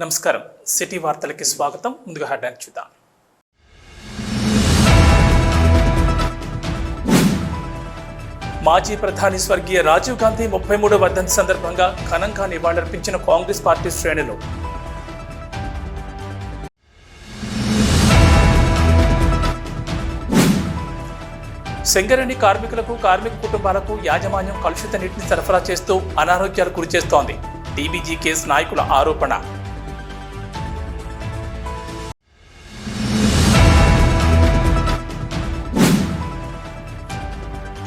నమస్కారం సిటీ వార్తలకి స్వాగతం. ముందుగా హెడ్లైన్స్ చూద్దాం. మాజీ ప్రధాని స్వర్గీయ రాజీవ్ గాంధీ 33వ వర్ధంతి సందర్భంగా ఘనంగా నివాళులర్పించిన కాంగ్రెస్ పార్టీ శ్రేణులు. సింగరేణి కార్మికులకు, కార్మిక కుటుంబాలకు యాజమాన్యం కలుషిత నీటిని సరఫరా చేస్తూ అనారోగ్యాలకు గురిచేస్తోంది. టీబీజీ కేసు నాయకుల ఆరోపణ.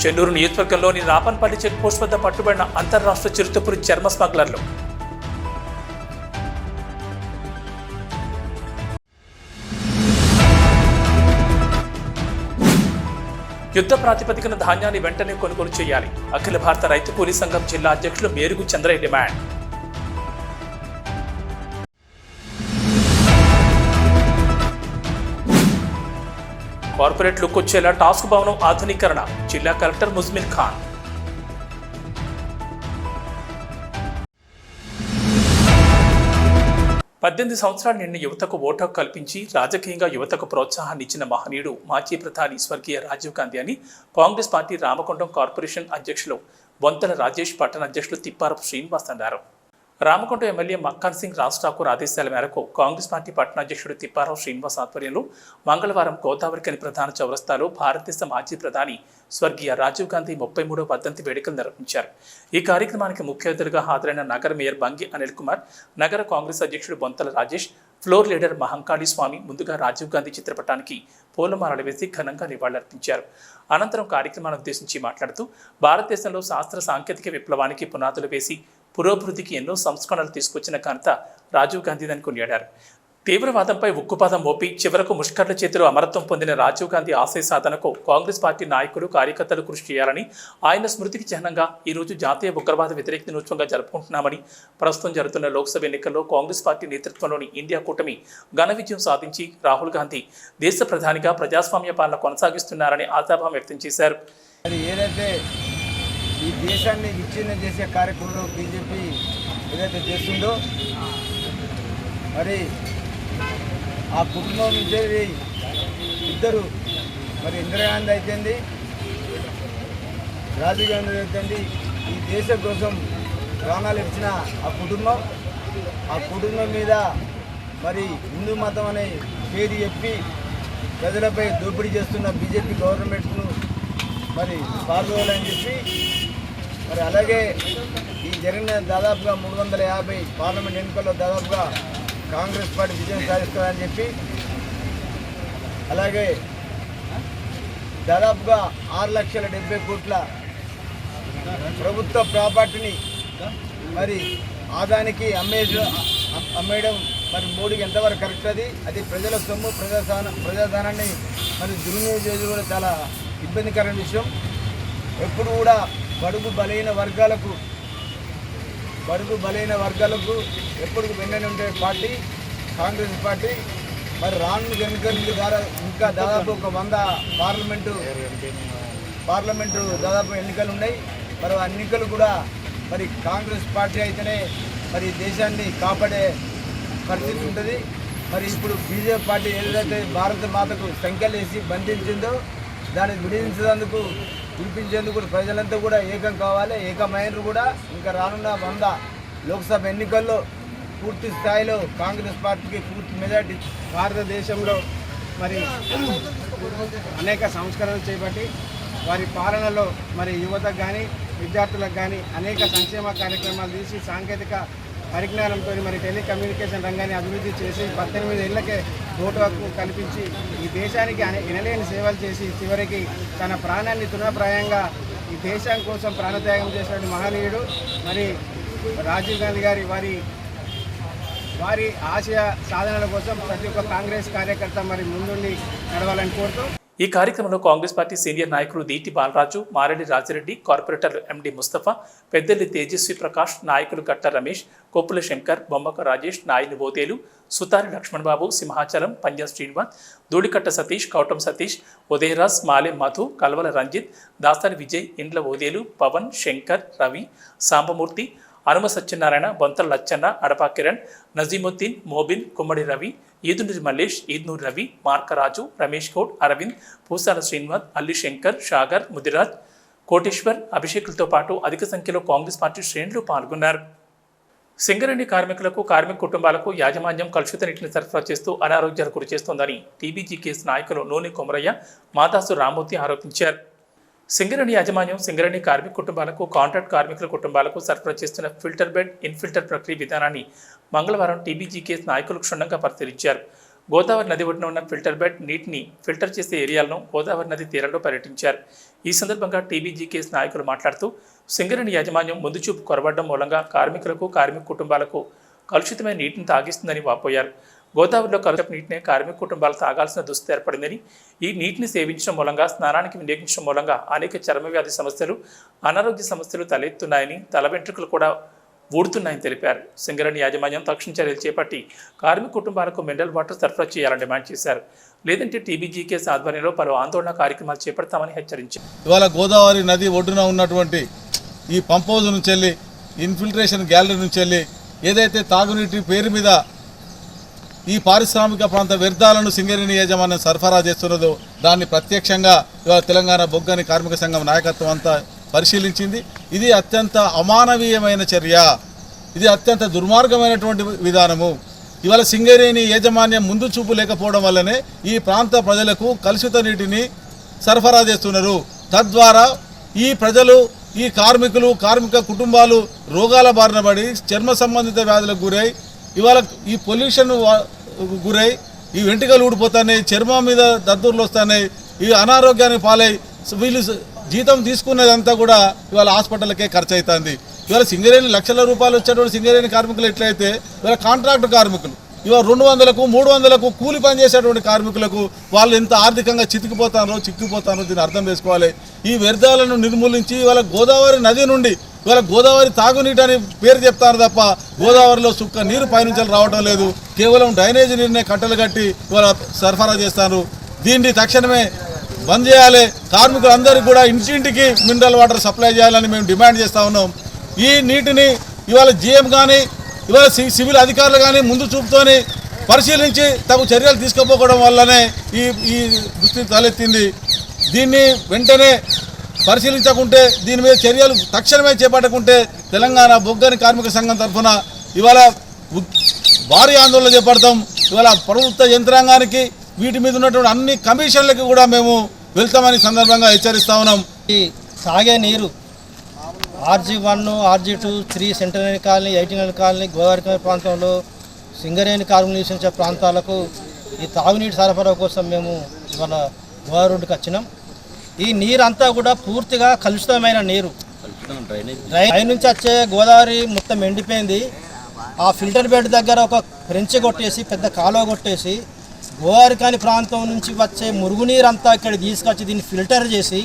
చెన్నూరు నియోజకవర్గంలోని రాపన్పల్లి చెక్పోస్ట్ వద్ద పట్టుబడిన అంతర్రాష్ట్ర చిరుతపురి చర్మ స్మగ్లర్లు. యుద్ధ ప్రాతిపదికన ధాన్యాన్ని వెంటనే కొనుగోలు చేయాలి. అఖిల భారత రైతు కూలీ సంఘం జిల్లా అధ్యక్షులు Merugu Chandraiah demand. Corporate look వచ్చేలా టాస్క్ భవనం ఆధునీకరణ. జిల్లా కలెక్టర్ ముజ్మిల్ ఖాన్. పద్దెనిమిది సంవత్సరాలు నిండిన యువతకు ఓటు కల్పించి రాజకీయంగా యువతకు ప్రోత్సాహాన్ని ఇచ్చిన మహనీయుడు మాజీ ప్రధాని స్వర్గీయ రాజీవ్ గాంధీ అని కాంగ్రెస్ పార్టీ రామకొండం కార్పొరేషన్ అధ్యక్షులు బొంతల రాజేష్, పట్టణ అధ్యక్షులు తిప్పారపు శ్రీనివాస్ అన్నారు. రామకొండ ఎమ్మెల్యే మక్కాన్ సింగ్ రాజ్ ఠాకూర్ ఆదేశాల మేరకు కాంగ్రెస్ పార్టీ పట్టణ అధ్యక్షుడు తిప్పారావు శ్రీనివాస్ ఆధ్వర్యంలో మంగళవారం గోదావరికని ప్రధాన చౌరస్తాలో భారతదేశ మాజీ ప్రధాని స్వర్గీయ రాజీవ్ గాంధీ 33వ వర్ధంతి వేడుకలు నిర్వహించారు. ఈ కార్యక్రమానికి ముఖ్య అతిథులుగా హాజరైన నగర మేయర్ బంగి అనిల్ కుమార్, నగర కాంగ్రెస్ అధ్యక్షుడు బొంతల రాజేష్, ఫ్లోర్ లీడర్ మహంకాళి స్వామి ముందుగా రాజీవ్ గాంధీ చిత్రపటానికి పూలమాలలు వేసి ఘనంగా నివాళులర్పించారు. అనంతరం కార్యక్రమాన్ని ఉద్దేశించి మాట్లాడుతూ భారతదేశంలో శాస్త్ర సాంకేతిక విప్లవానికి పునాదులు వేసి పురోభివృద్ధికి ఎన్నో సంస్కరణలు తీసుకొచ్చిన ఘనత రాజీవ్ గాంధీదని కొనియాడారు. తీవ్రవాదంపై ఉక్కుపాదం మోపి చివరకు ముష్కర్ల చేతిలో అమరత్వం పొందిన రాజీవ్ గాంధీ ఆశయ సాధనకు కాంగ్రెస్ పార్టీ నాయకులు, కార్యకర్తలు కృషి చేయాలని, ఆయన స్మృతికి చిహ్నంగా ఈరోజు జాతీయ ఉగ్రవాద వ్యతిరేక దినోత్సవంగా జరుపుకుంటున్నామని, ప్రస్తుతం జరుగుతున్న లోక్సభ ఎన్నికల్లో కాంగ్రెస్ పార్టీ నేతృత్వంలోని ఇండియా కూటమి ఘన విజయం సాధించి రాహుల్ గాంధీ దేశ ప్రధానిగా ప్రజాస్వామ్య పాలన కొనసాగిస్తున్నారని ఆశాభావం వ్యక్తం చేశారు. ఈ దేశాన్ని విచ్ఛిన్నం చేసే కార్యక్రమంలో బీజేపీ ఏదైతే చేస్తుందో, మరి ఆ కుటుంబం నుంచి ఇద్దరు, మరి ఇందిరాగాంధీ అయితేంది, రాజీవ్ గాంధీ అయితేంది, ఈ దేశం కోసం ప్రాణాలు ఇచ్చిన ఆ కుటుంబం మీద మరి హిందూ మతం అనే పేరు చెప్పి ప్రజలపై దోపిడీ చేస్తున్న బీజేపీ గవర్నమెంట్ను మరి పాల్గొనాలని చెప్పి, మరి అలాగే ఈ జరిగిన దాదాపుగా 350 పార్లమెంట్ ఎన్నికల్లో దాదాపుగా కాంగ్రెస్ పార్టీ విజయం సాధిస్తుందని చెప్పి, అలాగే దాదాపుగా 6,70,000 కోట్ల ప్రభుత్వ ప్రాపర్టీని మరి ఆదానికి అమ్మేయడం మరి మోడీకి ఎంతవరకు కరెక్ట్? అది ప్రజల సొమ్ము, ప్రజాధనాన్ని మరి దుర్వినియోగం చేయడం కూడా చాలా ఇబ్బందికరమైన విషయం. ఎప్పుడు కూడా బడుగు బలైన వర్గాలకు ఎప్పుడు వెన్నని ఉండే పార్టీ కాంగ్రెస్ పార్టీ. మరి రాను ఎన్నికల ద్వారా ఇంకా దాదాపు ఒక 100 పార్లమెంటు దాదాపు ఎన్నికలు ఉన్నాయి. మరి ఆ ఎన్నికలు కూడా మరి కాంగ్రెస్ పార్టీ అయితేనే మరి దేశాన్ని కాపాడే పరిస్థితి ఉంటుంది. మరి ఇప్పుడు బీజేపీ పార్టీ ఏదైతే భారత మాతకు సంఖ్యలు వేసి బంధించిందో దాన్ని విడిపించేందుకు ప్రజలంతా కూడా ఏకం కావాలి, ఏకమైనరు కూడా. ఇంకా రానున్న 100 లోక్సభ ఎన్నికల్లో పూర్తి స్థాయిలో కాంగ్రెస్ పార్టీకి పూర్తి మెజార్టీ. భారతదేశంలో మరి అనేక సంస్కరణలు చేపట్టి వారి పాలనలో మరి యువతకు కానీ, విద్యార్థులకు కానీ అనేక సంక్షేమ కార్యక్రమాలు తీసి సాంకేతిక పరిజ్ఞానంతో మరి టెలికమ్యూనికేషన్ రంగాన్ని అభివృద్ధి చేసి 18 ఏళ్లకే ఓటు హక్కు కల్పించి ఈ దేశానికి ఎనలేని సేవలు చేసి చివరికి తన ప్రాణాన్ని తృణప్రాయంగా ఈ దేశం కోసం ప్రాణత్యాగం చేసిన మహనీయుడు మరి రాజీవ్ గాంధీ గారి వారి ఆశయ సాధనల కోసం ప్రతి ఒక్క కాంగ్రెస్ కార్యకర్త మరి ముందుండి నడవాలని కోరుతూ ఈ కార్యక్రమంలో కాంగ్రెస్ పార్టీ సీనియర్ నాయకులు దీటి బాలరాజు, మారెడ్డి రాజిరెడ్డి, కార్పొరేటర్ ఎండి ముస్తఫా, పెద్దెల్లి తేజస్వి ప్రకాష్, నాయకులు గట్ట రమేష్, కొప్పుల శంకర్, బొమ్మక రాజేష్, నాయని బోతేలు, సుతారి లక్ష్మణబాబు, సింహాచలం, పంజా శ్రీనివాస్, దూడికట్ట సతీష్, కౌటం సతీష్, ఉదయరాజ్, మాలెం మధు, కల్వల రంజిత్, దాస్తాని విజయ్, ఇండ్ల ఓదేలు, పవన్, శంకర్, రవి, సాంబమూర్తి, అనుమ సత్యనారాయణ, బొంతల లచ్చన్న, అడపా కిరణ్, నజీముద్దీన్, మోబిన్, కుమ్మడి రవి, ఈదునూరి మల్లేష్, ఈద్నూరి రవి, మార్కరాజు, రమేష్ గౌడ్, అరవింద్, పూసాల శ్రీనివాస్, అల్లి శంకర్, షాగర్, ముదిరాజ్, కోటేశ్వర్, అభిషేకులతో పాటు అధిక సంఖ్యలో కాంగ్రెస్ పార్టీ శ్రేణులు పాల్గొన్నారు. సింగరేణి కార్మికులకు, కార్మిక కుటుంబాలకు యాజమాన్యం కలుషిత నీటిని సరఫరా చేస్తూ అనారోగ్యాలకు గురిచేస్తోందని టీబీజీకేఎస్ నాయకులు నూనె కొమరయ్య, మాదాసు రామ్మూర్తి ఆరోపించారు. సింగరేణి యాజమాన్యం సింగరేణి కార్మిక కుటుంబాలకు, కాంట్రాక్ట్ కార్మికుల కుటుంబాలకు సరఫరా చేస్తున్న ఫిల్టర్ బెడ్, ఇన్ఫిల్టర్ ప్రక్రియ విధానాన్ని మంగళవారం టీబీజీకేఎస్ నాయకులు క్షుణ్ణంగా పరిశీలించారు. గోదావరి నది ఒడ్డున ఉన్న ఫిల్టర్ బెడ్ నీటిని ఫిల్టర్ చేసే ఏరియాలను గోదావరి నది తీరంలో పర్యటించారు. ఈ సందర్భంగా టీబీజీకేఎస్ నాయకులు మాట్లాడుతూ సింగరేణి యాజమాన్యం ముందు చూపు కొరబడడం మూలంగా కార్మికులకు, కార్మిక కుటుంబాలకు కలుషితమైన నీటిని తాగిస్తుందని వాపోయారు. గోదావరిలో కలుషిత నీటినే కార్మిక కుటుంబాలు తాగాల్సిన దుస్థితి ఏర్పడిందని, ఈ నీటిని సేవించడం మూలంగా, స్నానానికి వినియోగించడం మూలంగా అనేక చర్మ వ్యాధి సమస్యలు, అనారోగ్య సమస్యలు తలెత్తున్నాయని, తల వెంట్రుకలు కూడా ఊడుతున్నాయని తెలిపారు. సింగరేణి యాజమాన్యం తక్షణ చర్యలు చేపట్టి కార్మిక కుటుంబాలకు మినరల్ వాటర్ సరఫరా చేయాలని డిమాండ్ చేశారు. లేదంటే టీబీజీకేఎస్ ఆధ్వర్యంలో పలు ఆందోళన కార్యక్రమాలు చేపడతామని హెచ్చరించారు. ఇవాళ గోదావరి నది ఒడ్డున ఉన్నటువంటి ఈ పంప్ హౌస్ నుంచి వెళ్ళి, ఇన్ఫిల్ట్రేషన్ గ్యాలరీ నుంచి వెళ్ళి ఏదైతే తాగునీటి పేరు మీద ఈ పారిశ్రామిక ప్రాంత వ్యర్థాలను సింగరేణి యాజమాన్యం సరఫరా చేస్తున్నదో దాన్ని ప్రత్యక్షంగా ఇవాళ తెలంగాణ బొగ్గని కార్మిక సంఘం నాయకత్వం అంతా పరిశీలించింది. ఇది అత్యంత అమానవీయమైన చర్య, ఇది అత్యంత దుర్మార్గమైనటువంటి విధానము. ఇవాళ సింగరేణి యాజమాన్యం ముందు చూపు లేకపోవడం వల్లనే ఈ ప్రాంత ప్రజలకు కలుషిత నీటిని సరఫరా చేస్తున్నారు. తద్వారా ఈ ప్రజలు, ఈ కార్మికులు, కార్మిక కుటుంబాలు రోగాల బారిన పడి చర్మ సంబంధిత వ్యాధులకు గురై, ఇవాళ ఈ పొల్యూషన్ గురై ఈ వెంట్రుకలు ఊడిపోతున్నాయి, చర్మం మీద దద్దుర్లు వస్తున్నాయి, ఈ అనారోగ్యానికి పాలై వీళ్ళు జీతం తీసుకున్నదంతా కూడా ఇవాళ హాస్పిటల్కే ఖర్చు అవుతుంది. ఇవాళ సింగరేణి లక్షల రూపాయలు వచ్చేటువంటి సింగరేణి కార్మికులు ఎట్లయితే ఇవాళ కాంట్రాక్ట్ కార్మికులు ఇవాళ 200లకు 300లకు కూలి పని చేసేటువంటి కార్మికులకు వాళ్ళు ఎంత ఆర్థికంగా చిక్కిపోతారో దీన్ని అర్థం చేసుకోవాలి. ఈ వ్యర్థాలను నిర్మూలించి ఇవాళ గోదావరి నది నుండి ఇవాళ గోదావరి తాగునీటి అని పేరు చెప్తారు తప్ప గోదావరిలో సుక్క నీరు పైనుంచి రావడం లేదు. కేవలం డ్రైనేజీ నీరునే కట్టలు కట్టి ఇవాళ సరఫరా చేస్తారు. దీన్ని తక్షణమే బంద్ చేయాలి. కార్మికులందరికీ కూడా ఇంటింటికి మినరల్ వాటర్ సప్లై చేయాలని మేము డిమాండ్ చేస్తూ ఉన్నాం. ఈ నీటిని ఇవాళ జీఎం కానీ ఇవాళ సివిల్ అధికారులు కానీ ముందు చూపుతోని పరిశీలించి తగు చర్యలు తీసుకోకపోవడం వల్లనే ఈ దుస్థితి తలెత్తింది. దీన్ని వెంటనే పరిశీలించకుంటే, దీని మీద చర్యలు తక్షణమే చేపట్టకుంటే తెలంగాణ బొగ్గని కార్మిక సంఘం తరఫున ఇవాళ భారీ ఆందోళన చేపడతాం. ఇవాళ ప్రభుత్వ యంత్రాంగానికి వీటి మీద ఉన్నటువంటి అన్ని కమిషన్లకు కూడా మేము వెళ్తామని సందర్భంగా హెచ్చరిస్తా ఉన్నాం. ఈ తాగే నీరు RG1, RG2, 3 centenary colony, 18 colony, Godavari ప్రాంతంలో సింగరేణి కార్మికులు నివసించే ప్రాంతాలకు ఈ తాగునీటి సరఫరా కోసం మేము ఇవాళ గోదావరి రోడ్డుకి వచ్చినాం. ఈ నీరంతా కూడా పూర్తిగా కలుషితమైన నీరు, డ్రైన్ నుంచి వచ్చే గోదావరి మొత్తం ఎండిపోయింది. ఆ ఫిల్టర్ బెడ్ దగ్గర ఒక ఫ్రెంచ్ కొట్టేసి, పెద్ద కాలువ కొట్టేసి, గోదావరి కాని ప్రాంతం నుంచి వచ్చే మురుగునీరంతా ఇక్కడ తీసుకొచ్చి దీన్ని ఫిల్టర్ చేసి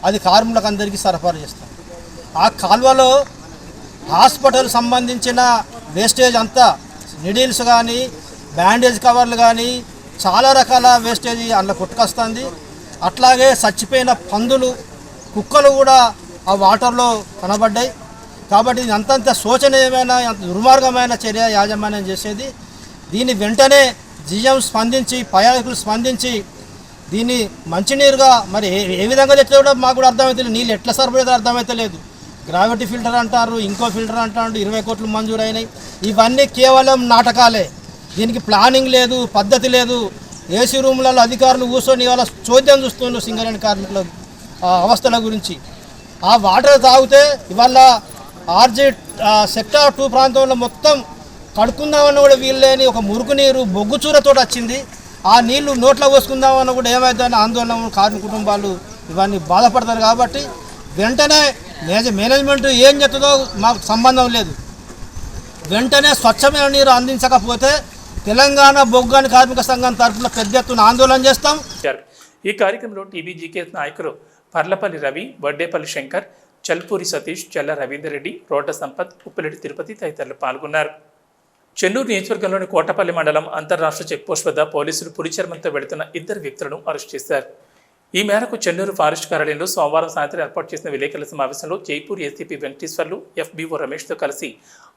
అది కార్మికులకు అందరికీ సరఫరా చేస్తాం. ఆ కాలువలో హాస్పిటల్ సంబంధించిన వేస్టేజ్ అంతా, నిడిల్స్ కానీ, బ్యాండేజ్ కవర్లు కానీ, చాలా రకాల వేస్టేజ్ అందులో కొట్టుకొస్తుంది. అట్లాగే చచ్చిపోయిన పందులు, కుక్కలు కూడా ఆ వాటర్లో కనబడ్డాయి. కాబట్టి ఇది అంతంత శోచనీయమైన, దుర్మార్గమైన చర్య యాజమాన్యం చేసేది. దీన్ని వెంటనే జీఎం స్పందించి, పర్యాటకులు స్పందించి దీన్ని మంచినీరుగా మరి ఏ విధంగా తెచ్చో కూడా మాకు కూడా అర్థమవుతలేదు. నీళ్ళు ఎట్లా సరిపోయేదో అర్థమవుతలేదు. గ్రావిటీ ఫిల్టర్ అంటారు, ఇంకో ఫిల్టర్ అంటారు, 20 కోట్లు మంజూరు అయినాయి. ఇవన్నీ కేవలం నాటకాలే. దీనికి ప్లానింగ్ లేదు, పద్ధతి లేదు. ఏసీ రూమ్లలో అధికారులు కూర్చొని ఇవాళ చోద్యం చూస్తున్నారు సింగరేణి కార్మికుల అవస్థల గురించి. ఆ వాటర్ తాగితే ఇవాళ RG సెక్టార్ 2 ప్రాంతంలో మొత్తం కడుక్కుందామని కూడా వీల్లేని ఒక మురుగునీరు బొగ్గుచూరతో వచ్చింది. ఆ నీళ్లు నోట్లో పోసుకుందామని కూడా ఏమైందని ఆందోళన కార్మిక కుటుంబాలు ఇవన్నీ బాధపడతారు. కాబట్టి వెంటనే మేనేజ్మెంట్ ఏం చెప్తుందో మాకు సంబంధం లేదు. వెంటనే స్వచ్ఛమైన నీరు అందించకపోతే తెలంగాణ బొగ్గని కార్మిక సంఘం తరఫున పెద్ద ఎత్తున ఆందోళన చేస్తాం. ఈ కార్యక్రమంలో టీబీజీకేఎస్ నాయకులు పర్లపల్లి రవి, వడ్డేపల్లి శంకర్, చల్పూరి సతీష్, చెల్ల రవీందర్ రెడ్డి, రోడ్డ సంపత్, ఉప్పిరెడ్డి తిరుపతి తదితరులు పాల్గొన్నారు. చెన్నూరు నియోజకవర్గంలోని కోటపల్లి మండలం అంతర్రాష్ట్ర చెక్పోస్ట్ వద్ద పోలీసులు పులిచర్మంతో వెళుతున్న 2 వ్యక్తులను అరెస్ట్ చేశారు. ఈ మేరకు చెన్నూరు ఫారెస్ట్ కార్యాలయంలో సోమవారం సాయంత్రం ఏర్పాటు చేసిన విలేకరుల సమావేశంలో జైపూర్ ఏసీపీ వెంకటేశ్వర్లు ఎఫ్బీఓ రమేష్తో కలిసి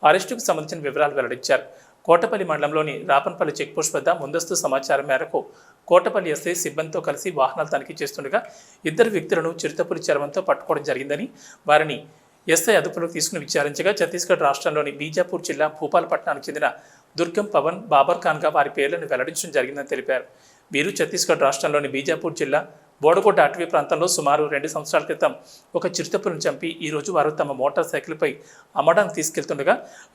అరెస్టుకు సంబంధించిన వివరాలు వెల్లడించారు. కోటపల్లి మండలంలోని రాపన్పల్లి చెక్పోస్ట్ వద్ద ముందస్తు సమాచారం మేరకు కోటపల్లి ఎస్ఐ సిబ్బందితో కలిసి వాహనాలు తనిఖీ చేస్తుండగా 2 వ్యక్తులను చిరుతపులి చర్మంతో పట్టుకోవడం జరిగిందని, వారిని ఎస్ఐ అదుపులోకి తీసుకుని విచారించగా ఛత్తీస్గఢ్ రాష్ట్రంలోని బీజాపూర్ జిల్లా భూపాలపట్నానికి చెందిన దుర్గం పవన్, బాబర్ ఖాన్గా వారి పేర్లను వెల్లడించడం జరిగిందని తెలిపారు. వీరు ఛత్తీస్గఢ్ రాష్ట్రంలోని బీజాపూర్ జిల్లా బోడగొడ్డ అటవీ ప్రాంతంలో సుమారు 2 సంవత్సరాల క్రితం ఒక చిరుతపులిని చంపి ఈరోజు వారు తమ మోటార్ సైకిల్పై అమ్మడానికి తీసుకెళ్తుండగా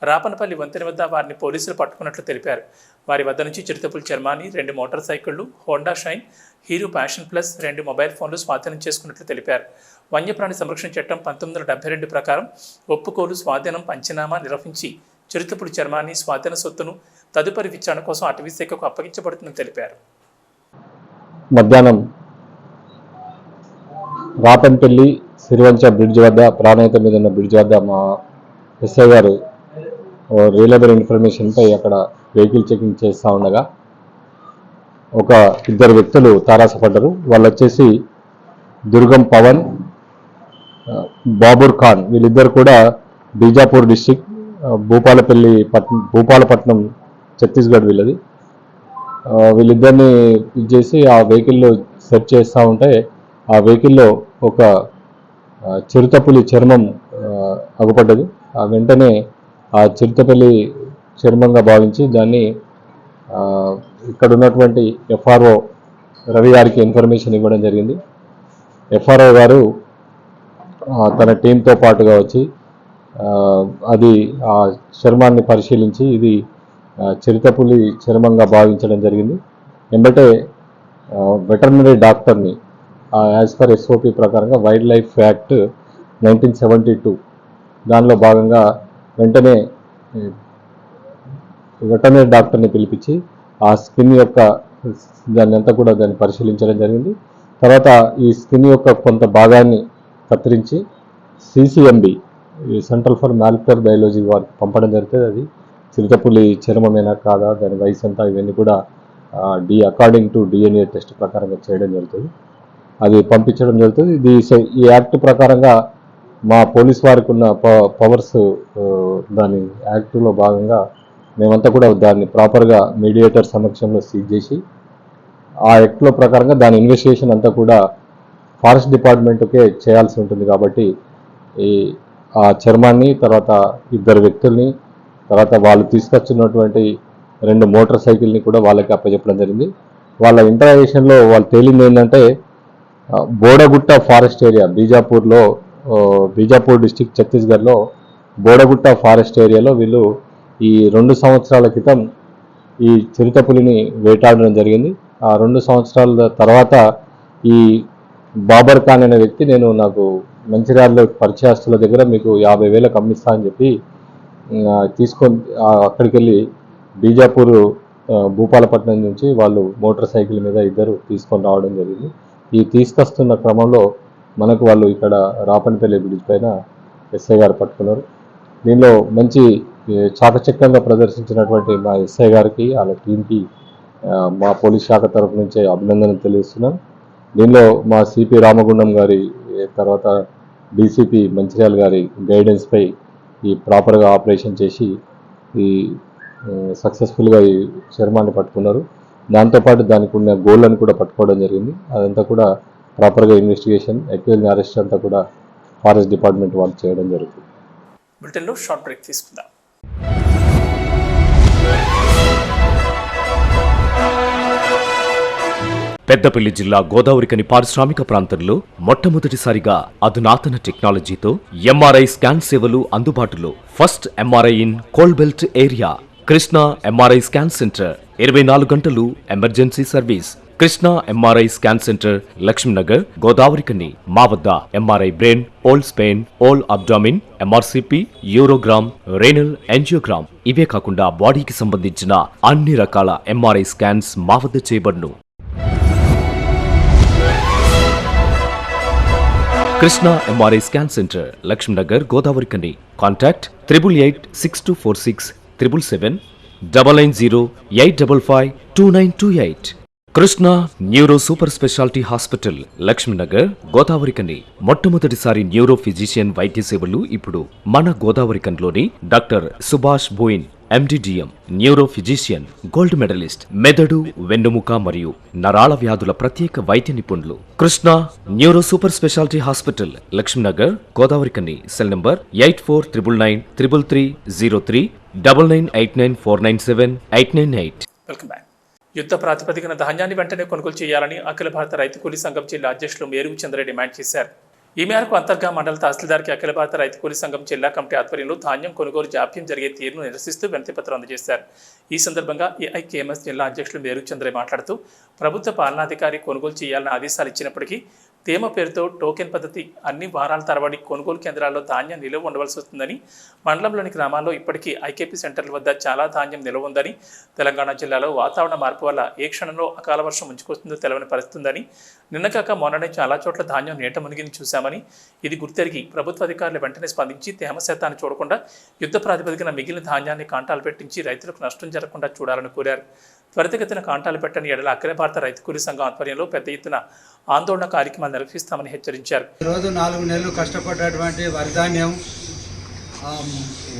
రాపనపల్లి వంతెన వద్ద వారిని పోలీసులు పట్టుకున్నట్లు తెలిపారు. వారి వద్ద నుంచి చిరుతపులి చర్మాన్ని, 2 మోటార్ సైకిళ్లు, Honda Shine, Hero Passion plus 2 mobile ఫోన్లు స్వాధీనం చేసుకున్నట్లు తెలిపారు. వన్యప్రాణి సంరక్షణ చట్టం 1972 ప్రకారం ఒప్పుకోలు, స్వాధీనం, పంచనామా నిర్వహించి చిరుతపులి చర్మాన్ని, స్వాధీన సొత్తును తదుపరి విచారణ కోసం అటవీ శాఖకు అప్పగించబడుతుందని తెలిపారు. మధ్యాహ్నం రాపన్పల్లి సిరివంచ బ్రిడ్జ్ వద్ద, ప్రాణహిత మీద ఉన్న బ్రిడ్జ్ వద్ద మా ఎస్ఐ గారు రియలబుల్ ఇన్ఫర్మేషన్పై అక్కడ వెహికల్ చెకింగ్ చేస్తూ ఉండగా ఒక 2 వ్యక్తులు తారాసపడ్డారు. వాళ్ళు వచ్చేసి దుర్గం పవన్, బాబుర్ ఖాన్. వీళ్ళిద్దరు కూడా బీజాపూర్ డిస్టిక్, భూపాలపట్నం ఛత్తీస్గఢ్ వీళ్ళది. వీళ్ళిద్దరిని చేసి ఆ వెహికల్లో సెర్చ్ చేస్తూ ఉంటే ఆ వెహికల్లో ఒక చిరుతపులి చర్మం అగుపడ్డది. ఆ వెంటనే ఆ చిరుతపులి చర్మంగా భావించి దాన్ని ఇక్కడ ఉన్నటువంటి ఎఫ్ఆర్ఓ రవి గారికి ఇన్ఫర్మేషన్ ఇవ్వడం జరిగింది. ఎఫ్ఆర్ఓ గారు తన టీంతో పాటుగా వచ్చి అది ఆ చర్మాన్ని పరిశీలించి ఇది చిరుతపులి చర్మంగా భావించడం జరిగింది. వెంబటే వెటర్నరీ డాక్టర్ని యాజ్ పర్ ఎస్ఓపి ప్రకారంగా వైల్డ్ లైఫ్ యాక్ట్ 1972 దానిలో భాగంగా వెంటనే వెటర్నరీ డాక్టర్ని పిలిపించి ఆ స్కిన్ యొక్క దాన్ని పరిశీలించడం జరిగింది. తర్వాత ఈ స్కిన్ యొక్క కొంత భాగాన్ని కత్తిరించి CCMB, central for molecular biology వారికి పంపడం జరుగుతుంది. అది చిరుతపులి చర్మమేనా కాదా, దాని వయసు ఎంత, ఇవన్నీ కూడా అకార్డింగ్ టు డిఎన్ఏ టెస్ట్ ప్రకారంగా చేయడం జరుగుతుంది. అది పంపించడం జరుగుతుంది. ఈ యాక్ట్ ప్రకారంగా మా పోలీస్ వారికి ఉన్న పవర్స్, దాని యాక్ట్లో భాగంగా మేమంతా కూడా దాన్ని ప్రాపర్గా మీడియేటర్ సమక్షంలో సీజ్ చేసి ఆ యాక్ట్లో ప్రకారంగా దాని ఇన్వెస్టిగేషన్ అంతా కూడా ఫారెస్ట్ డిపార్ట్మెంట్కే చేయాల్సి ఉంటుంది. కాబట్టి ఆ చర్మాన్ని, తర్వాత 2 వ్యక్తుల్ని, తర్వాత వాళ్ళు తీసుకొచ్చినటువంటి 2 మోటార్ సైకిల్ని కూడా వాళ్ళకి అప్పచెప్పడం జరిగింది. వాళ్ళ ఇంటరాగేషన్లో వాళ్ళు తేలింది ఏంటంటే Bodagutta forest area, Bijapur district ఛత్తీస్గఢ్లో బోడగుట్ట ఫారెస్ట్ ఏరియాలో వీళ్ళు ఈ 2 సంవత్సరాల క్రితం ఈ చిరుతపులిని వేటాడడం జరిగింది. ఆ 2 సంవత్సరాల తర్వాత ఈ బాబర్ ఖాన్ అనే వ్యక్తి, నాకు మంచిర్యాలలో పరిచయస్తుల దగ్గర మీకు 50,000 అమ్మిస్తా అని చెప్పి తీసుకొని అక్కడికి వెళ్ళి బీజాపూర్ భూపాలపట్నం నుంచి వాళ్ళు మోటార్ సైకిల్ మీద 2 తీసుకొని రావడం జరిగింది. ఈ తీసుకొస్తున్న క్రమంలో మనకు వాళ్ళు ఇక్కడ రాపన్పల్లి బ్రిడ్జ్ పైన ఎస్ఐ గారు పట్టుకున్నారు. దీనిలో మంచి చాకచక్యంగా ప్రదర్శించినటువంటి మా ఎస్ఐ గారికి, వాళ్ళ టీంకి మా పోలీస్ శాఖ తరఫు నుంచి అభినందనలు తెలియజేస్తున్నాను. దీనిలో మా సిపి రామగుండం గారి, తర్వాత డీసీపీ మంచిర్యాల గారి గైడెన్స్పై ఈ ప్రాపర్గా ఆపరేషన్ చేసి ఈ సక్సెస్ఫుల్గా ఈ చర్మాన్ని పట్టుకున్నారు. దాంతోపాటు దానికి ఉన్న గోల్డ్లను కూడా పట్టుకోవడం జరిగింది. అదంతా కూడా ప్రాపర్గా ఇన్వెస్టిగేషన్, ఎక్వైల్ని అరెస్ట్ అంతా కూడా ఫారెస్ట్ డిపార్ట్మెంట్ వాళ్ళు చేయడం జరుగుతుంది. బ్రిటన్లో షార్ట్ బ్రేక్ తీసుకుందాం. పెద్దపల్లి జిల్లా గోదావరికని పారిశ్రామిక ప్రాంతంలో మొట్టమొదటిసారిగా అధునాతన టెక్నాలజీతో ఎంఆర్ఐ స్కాన్ సేవలు అందుబాటులో. First MRI in coal belt area. Krishna MRI scan centre 24 గంటలు emergency service. Krishna MRI scan centre, Lakshmi Nagar, Godavarikhani. మా వద్ద MRI brain, whole spine, whole abdomen, MRCP, urogram, renal angiogram, ఇవే కాకుండా బాడీకి సంబంధించిన అన్ని రకాల ఎంఆర్ఐ స్కాన్స్ మా వద్ద చేయబడును. Krishna MRI scan centre, Lakshmi Nagar, Godavarikhani. Contact 8886246777 99085552928. Krishna neuro super speciality hospital Lakshminagar Godavarikhani మొట్టమొదటిసారి న్యూరో ఫిజిషియన్ వైద్య సేవలు ఇప్పుడు మన గోదావరికన్లోని doctor Subhash Boin MD DM neuro physician gold medalist మెదడు వెన్నుముక మరియు నరాల వ్యాధుల ప్రత్యేక వైద్య నిపుణులు Krishna neuro super speciality hospital Lakshminagar Godavarikhani cell number 84993333 9989497898. Welcome back. యుద్ధ ప్రాతిపదికన ధాన్యాన్ని వెంటనే కొనుగోలు చేయాలని అఖిల భారత రైతు కూలీ సంఘం జిల్లా అధ్యక్షులు మేరుగు చంద్ర డిమాండ్ చేశారు. ఈ మేరకు అంతర్గా మండల తహసీల్దార్కి అఖిల భారత రైతు కూలీ సంఘం జిల్లా కమిటీ ఆధ్వర్యంలో ధాన్యం కొనుగోలు జాప్యం జరిగే తీరును నిరసిస్తూ వినతిపత్రం అందజేశారు. ఈ సందర్భంగా ఏఐకేఎంఎస్ జిల్లా అధ్యక్షులు మేరుగు చంద్ర మాట్లాడుతూ ప్రభుత్వ పాలనాధికారి కొనుగోలు చేయాలని ఆదేశాలు ఇచ్చినప్పటికీ తేమ పేరుతో టోకెన్ పద్ధతి అన్ని వారాల తరబడి కొనుగోలు కేంద్రాల్లో ధాన్యం నిలువ ఉండవలసి వస్తుందని, మండలంలోని గ్రామాల్లో ఇప్పటికీ ఐకేపీ సెంటర్ల వద్ద చాలా ధాన్యం నిల్వ ఉందని, తెలంగాణ జిల్లాలో వాతావరణ మార్పు వల్ల ఏ క్షణంలో అకాల వర్షం ముంచుకొస్తుందో తెలవని పరిస్థితుందని, నిన్నకాక మొన్ననే చాలా చోట్ల ధాన్యం నీట మునిగిని చూశామని, ఇది గుర్తెరిగి ప్రభుత్వ అధికారులు వెంటనే స్పందించి తేమ శాతాన్ని చూడకుండా యుద్ధ ప్రాతిపదికన మిగిలిన ధాన్యాన్ని కాంటాలు పెట్టించి రైతులకు నష్టం జరగకుండా చూడాలని కోరారు. త్వరితగతిన కాంటాలు పెట్టని ఎడల అఖిల భారత రైతు కూలీ సంఘం ఆధ్వర్యంలో పెద్ద ఎత్తున ఆందోళన కార్యక్రమాలు నిర్వహిస్తామని హెచ్చరించారు. ఈరోజు 4 నెలలు కష్టపడ్డటువంటి వరి ధాన్యం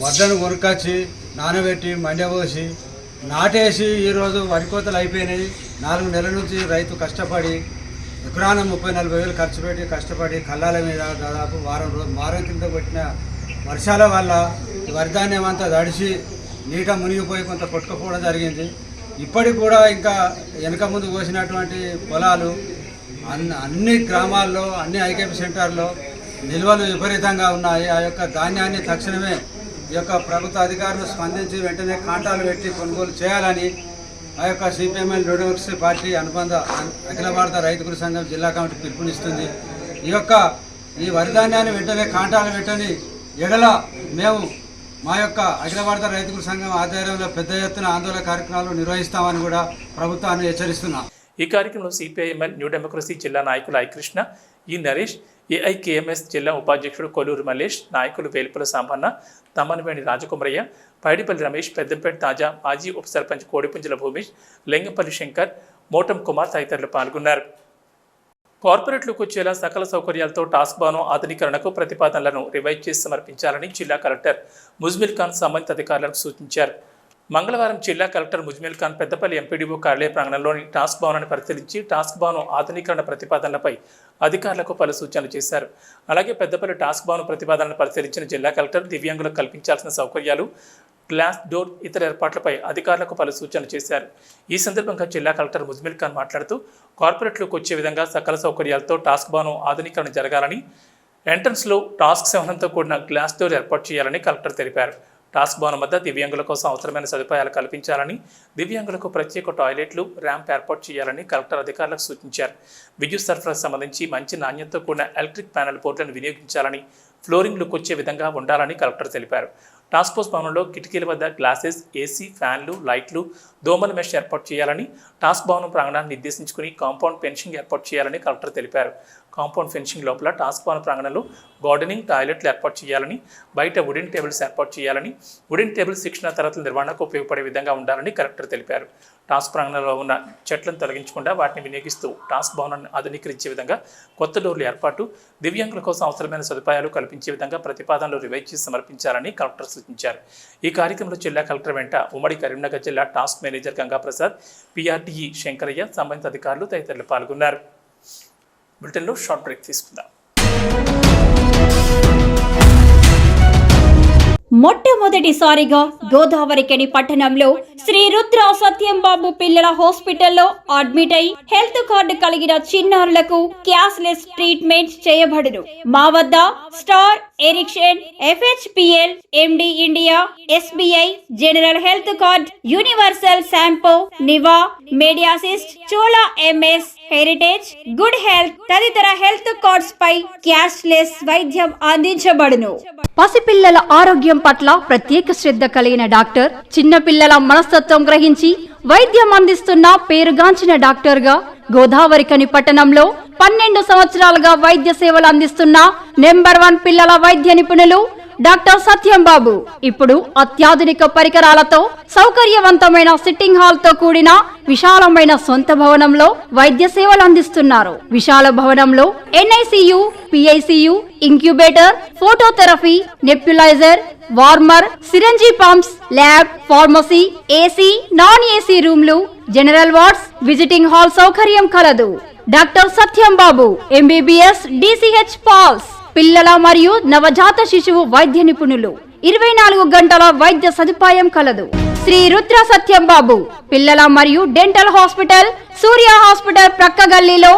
వడ్లను కొనుక్కొచ్చి నానబెట్టి మండబోసి నాటేసి ఈరోజు వరి కోతలు అయిపోయినాయి. 4 నెలల నుంచి రైతు కష్టపడి ఎకరాన 30-40 వేలు ఖర్చు పెట్టి కష్టపడి కళ్ళాల మీద దాదాపు వారం కింద కొట్టిన వర్షాల వల్ల వరి ధాన్యం అంతా తడిసి నీట మునిగిపోయి కొంత కొట్టుకుపోవడం జరిగింది. ఇప్పటికి కూడా ఇంకా వెనక ముందు కోసినటువంటి పొలాలు అన్ని గ్రామాల్లో అన్ని ఐకేపీ సెంటర్లో నిల్వలు విపరీతంగా ఉన్నాయి. ఆ యొక్క ధాన్యాన్ని తక్షణమే ఈ యొక్క ప్రభుత్వ అధికారులు స్పందించి వెంటనే కాంటాలు పెట్టి కొనుగోలు చేయాలని ఆ యొక్క సిపిఎంఎల్ డెమోక్రసీ పార్టీ అనుబంధ అఖిల భారత రైతు కూలీ సంఘం జిల్లా కమిటీ పిలుపునిస్తుంది. ఈ వరి ధాన్యాన్ని వెంటనే కాంటాలు పెట్టని ఎడల మేము మా యొక్క అఖిల భారత రైతు కూలీ సంఘం ఆధ్వర్యంలో పెద్ద ఎత్తున ఆందోళన కార్యక్రమాలు నిర్వహిస్తామని కూడా ప్రభుత్వాన్ని హెచ్చరిస్తున్నాం. ఈ కార్యక్రమంలో సిపిఐఎంఎల్ న్యూ డెమోక్రసీ జిల్లా నాయకులు ఐకృష్ణ, ఈ నరేష్, ఏఐకేఎంఎస్ జిల్లా ఉపాధ్యక్షుడు కొల్లూరు మల్లేష్, నాయకులు వేలుపుల సాంబన్న, తమ్మనవేణి రాజకుమరయ్య, పైడిపల్లి రమేష్, పెద్దంపేట తాజా, మాజీ ఉప సర్పంచ్ కోడిపుంజల భూమేష్, లింగంపల్లి శంకర్, మోటం కుమార్ తదితరులు పాల్గొన్నారు. కార్పొరేట్లకు వచ్చేలా సకల సౌకర్యాలతో టాస్క్ భవనం ఆధునీకరణకు ప్రతిపాదనలను రివైజ్ చేసి సమర్పించాలని జిల్లా కలెక్టర్ ముజ్మిల్ ఖాన్ సంబంధిత అధికారులకు సూచించారు. మంగళవారం జిల్లా కలెక్టర్ ముజ్మిల్ ఖాన్ పెద్దపల్లి ఎంపీడీఓ కార్యాలయ ప్రాంగణంలోని టాస్క్ భవనాన్ని పరిశీలించి టాస్క్ భవనం ఆధునీకరణ ప్రతిపాదనలపై అధికారులకు పలు సూచనలు చేశారు. అలాగే పెద్దపల్లి టాస్క్ భవనం ప్రతిపాదనలను పరిశీలించిన జిల్లా కలెక్టర్ దివ్యాంగులకు కల్పించాల్సిన సౌకర్యాలు, గ్లాస్ డోర్ ఇతర ఏర్పాట్లపై అధికారులకు పలు సూచనలు చేశారు. ఈ సందర్భంగా జిల్లా కలెక్టర్ ముజ్మిల్ ఖాన్ మాట్లాడుతూ కార్పొరేట్లకు వచ్చే విధంగా సకల సౌకర్యాలతో టాస్క్ భవనం ఆధునీకరణ జరగాలని, ఎంట్రన్స్లో టాస్క్ సహనంతో కూడిన గ్లాస్ డోర్ ఏర్పాటు చేయాలని కలెక్టర్ తెలిపారు. టాస్క్ భవనం వద్ద దివ్యాంగుల కోసం అవసరమైన సదుపాయాలు కల్పించాలని, దివ్యాంగులకు ప్రత్యేక టాయిలెట్లు, ర్యాంప్ ఏర్పాటు చేయాలని కలెక్టర్ అధికారులకు సూచించారు. విద్యుత్ సరఫరాకు సంబంధించి మంచి నాణ్యతతో కూడిన ఎలక్ట్రిక్ ప్యానెల్ బోర్డులను వినియోగించాలని, ఫ్లోరింగ్ లుక్ వచ్చే విధంగా ఉండాలని కలెక్టర్ తెలిపారు. టాస్క్ ఫోర్స్ భవనంలో కిటికీల వద్ద గ్లాసెస్, ఏసీ, ఫ్యాన్లు, లైట్లు, దోమల మెష్ ఏర్పాటు చేయాలని, టాస్క్ భవనం ప్రాంగణాన్ని నిర్దేశించుకుని కాంపౌండ్ ఫెన్సింగ్ ఏర్పాటు చేయాలని కలెక్టర్ తెలిపారు. కాంపౌండ్ ఫెన్సింగ్ లోపల టాస్క్ భవన ప్రాంగణంలో గార్డెనింగ్, టాయిలెట్లు ఏర్పాటు చేయాలని, బయట వుడెన్ టేబుల్స్ ఏర్పాటు చేయాలని, వుడెన్ టేబుల్స్ శిక్షణ తరగతుల నిర్వహణకు ఉపయోగపడే విధంగా ఉండాలని కలెక్టర్ తెలిపారు. టాస్క్ ప్రాంగణంలో ఉన్న చెట్లను తొలగించకుండా వాటిని వినియోగిస్తూ టాస్క్ భవనాన్ని ఆధునీకరించే విధంగా కొత్త డోర్లు ఏర్పాటు, దివ్యాంగుల కోసం అవసరమైన సదుపాయాలు కల్పించే విధంగా ప్రతిపాదనలు రివైజ్ చేసి సమర్పించాలని కలెక్టర్ సూచించారు. ఈ కార్యక్రమంలో జిల్లా కలెక్టర్ వెంట ఉమ్మడి కరీంనగర్ జిల్లా టాస్క్ మేనేజర్ గంగాప్రసాద్, పిఆర్టీఈ శంకరయ్య, సంబంధిత అధికారులు తదితరులు పాల్గొన్నారు. బులెటిన్లో షార్ట్ బ్రేక్ తీసుకుందాం. మొట్టమొదటిసారిగా గోదావరికని పట్టణంలో శ్రీ రుద్ర సత్యం బాబు పిల్లల హాస్పిటల్లో అడ్మిట్ అయి హెల్త్ కార్డు కలిగిన చిన్నారులకు క్యాష్లెస్ ట్రీట్మెంట్ చేయబడును. మా వద్ద Star, Ericson, FHPL, MD India, SBI, general health card, Universal Sompo, Niva, Mediassist, Chola MS, Heritage, good health తదితర హెల్త్ కార్డ్స్ పై క్యాష్లెస్ వైద్యం అందించబడును. పసిపిల్లల ఆరోగ్యం పట్ల ప్రత్యేక శ్రద్ధ కలిగిన డాక్టర్, చిన్నపిల్లల మనస్తత్వం గ్రహించి వైద్యం అందిస్తున్న పేరుగాంచిన డాక్టర్ గా గోదావరికని పట్టణంలో 12 సంవత్సరాలుగా వైద్య సేవలు అందిస్తున్న నెంబర్ 1 పిల్లల వైద్య నిపుణులు డాక్టర్ సత్యం బాబు ఇప్పుడు అత్యాధునిక పరికరాలతో సౌకర్యవంతమైన సిట్టింగ్ హాల్ తో కూడిన విశాలమైన సొంత భవనంలో వైద్య సేవలు అందిస్తున్నారు. విశాల భవనంలో NICU, PICU, incubator, phototherapy, nebuliser, warmer, సిరంజీ pumps, lab, pharmacy, AC, non AC రూమ్లు, జనరల్ వార్డ్స్, విజిటింగ్ హాల్ సౌకర్యం కలదు. డాక్టర్ సత్యం బాబు MBBS, DCH పాల్స్, పిల్లల మరియు నవజాత శిశువు వైద్య నిపుణులు, 24 గంటల వైద్య సదుపాయం కలదు. శ్రీ రుద్ర సత్యం బాబు పిల్లల మరియు డెంటల్ హాస్పిటల్, సూర్య హాస్పిటల్ ప్రక్క గల్లీలో,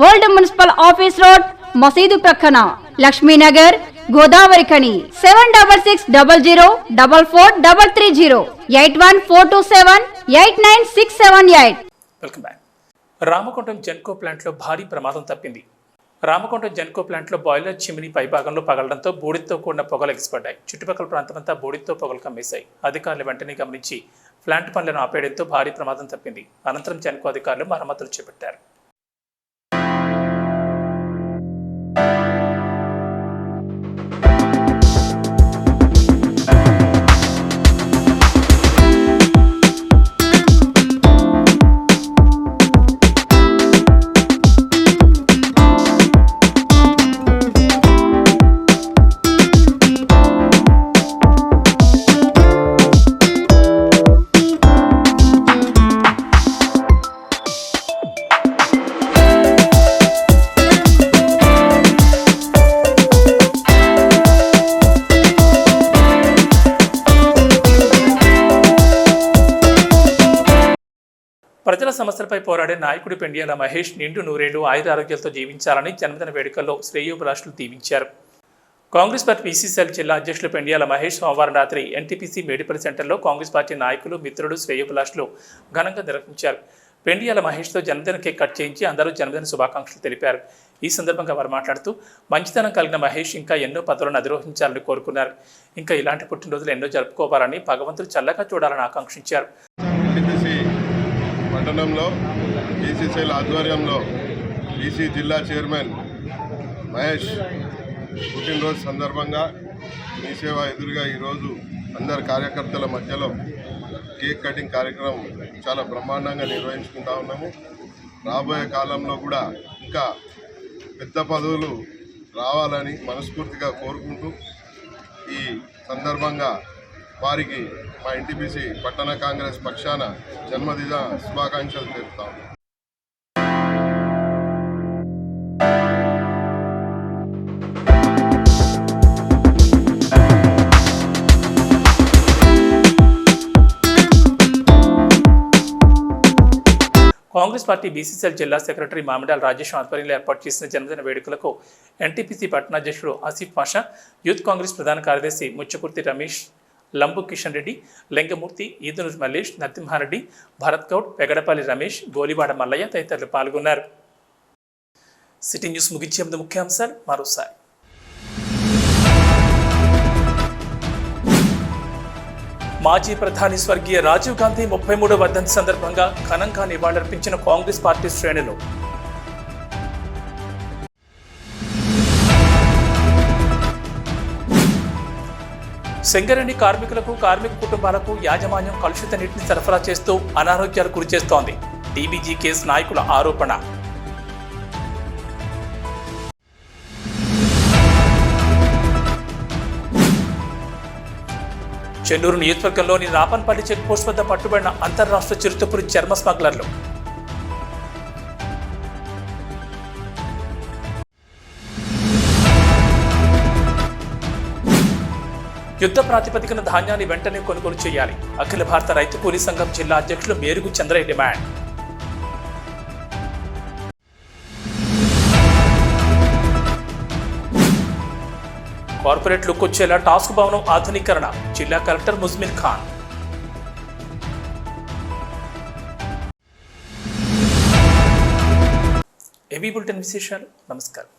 ఓల్డ్ మున్సిపల్ ఆఫీస్ రోడ్, మసీదు ప్రక్కన, లక్ష్మీనగర్, గోదావరి ఖని. 7600004430, 8142789678. Welcome back. రామకొండం జెన్కో ప్లాంట్లో భారీ ప్రమాదం తప్పింది. రామకొండం జెన్కో ప్లాంట్లో బాయిలర్ చిమినీ పైభాగంలో పగలడంతో బూడిదతో కూడిన పొగలు ఎగిసిపడ్డాయి. చుట్టుపక్కల ప్రాంతమంతా బూడిదతో పొగలు కమ్మేశాయి. అధికారులు వెంటనే గమనించి ప్లాంట్ పనులను ఆపేయడంతో భారీ ప్రమాదం తప్పింది. అనంతరం జెన్కో అధికారులు మరమ్మతులు చేపట్టారు. ప్రజల సమస్యలపై పోరాడే నాయకుడి పెండియాల మహేష్ నిండు నూరేళ్లు ఆయురారోగ్యాలతో జీవించాలని జన్మదిన వేడుకల్లో శ్రేయోభిలాషులు దీవించారు. కాంగ్రెస్ పార్టీ PCCL జిల్లా అధ్యక్షులు పెండియాల మహేష్ సోమవారం రాత్రి NTPC మేడిపల్లి సెంటర్లో కాంగ్రెస్ పార్టీ నాయకులు, మిత్రులు, శ్రేయోభిలాషులు ఘనంగా నిర్వహించారు. పెండియాల మహేష్తో జన్మదిన కేక్ కట్ చేయించి అందరూ జన్మదిన శుభాకాంక్షలు తెలిపారు. ఈ సందర్భంగా వారు మాట్లాడుతూ మంచితనం కలిగిన మహేష్ ఇంకా ఎన్నో పదవులను అధిరోహించాలని కోరుకున్నారు. ఇంకా ఇలాంటి పుట్టినరోజులు ఎన్నో జరుపుకోవాలని, భగవంతుడు చల్లగా చూడాలని ఆకాంక్షించారు. పట్టణంలో PCCL ఆధ్వర్యంలో BC జిల్లా చైర్మన్ మహేష్ పుట్టినరోజు సందర్భంగా మీ సేవ ఎదురుగా ఈరోజు అందరు కార్యకర్తల మధ్యలో కేక్ కటింగ్ కార్యక్రమం చాలా బ్రహ్మాండంగా నిర్వహించుకుంటా ఉన్నాము. రాబోయే కాలంలో కూడా ఇంకా పెద్ద పదవులు రావాలని మనస్ఫూర్తిగా కోరుకుంటూ ఈ సందర్భంగా వారికి మా NTPC పట్టణ కాంగ్రెస్ పక్షాన జన్మదిన శుభాకాంక్షలు తెలుపుతాము. కాంగ్రెస్ పార్టీ BCCL జిల్లా సెక్రటరీ మామిడాల రాజేష్ ఆధ్వర్యంలో ఏర్పాటు చేసిన జన్మదిన వేడుకలకు NTPC పట్టణాధ్యక్షుడు ఆసిఫ్ పాషా, యూత్ కాంగ్రెస్ ప్రధాన కార్యదర్శి ముచ్చకుర్తి రమేష్, లంబు కిషన్ రెడ్డి, లింగమూర్తి, ఈదునూరు మల్లేష్, నరసింహారెడ్డి, భరత్ గౌడ్, పెగడపల్లి రమేష్, గోలివాడ మల్లయ్య తదితరులు పాల్గొన్నారు. సిటీ న్యూస్ ముగించే ముందు ముఖ్యాంశాలు మరోసారి. మాజీ ప్రధాని స్వర్గీయ రాజీవ్ గాంధీ 33వ వర్ధంతి సందర్భంగా ఘనంగా నివాళులర్పించిన కాంగ్రెస్ పార్టీ శ్రేణులు. సింగరేణి కార్మికులకు, కార్మిక కుటుంబాలకు యాజమాన్యం కలుషిత నీటిని సరఫరా చేస్తూ అనారోగ్యాలు గురిచేస్తోంది. DBG కేసు నాయకుల ఆరోపణ. చెన్నూరు నియోజకవర్గంలోని రాపన్పల్లి చెక్పోస్ట్ వద్ద పట్టుబడిన అంతర్రాష్ట్ర చిరుతపురి చర్మ స్మగ్లర్లు. యుద్ధ ప్రాతిపదికన ధాన్యాన్ని వెంటనే కొనుగోలు చేయాలి. అఖిల భారత రైతు కూలీ సంఘం జిల్లా అధ్యక్షులు Merugu Chandraiah demand. Corporate look వచ్చేలా టాస్క్ భవనం ఆధునీకరణ. జిల్లా collector Muzammil Khan. AB bulletin విశేషాలు. నమస్కారం.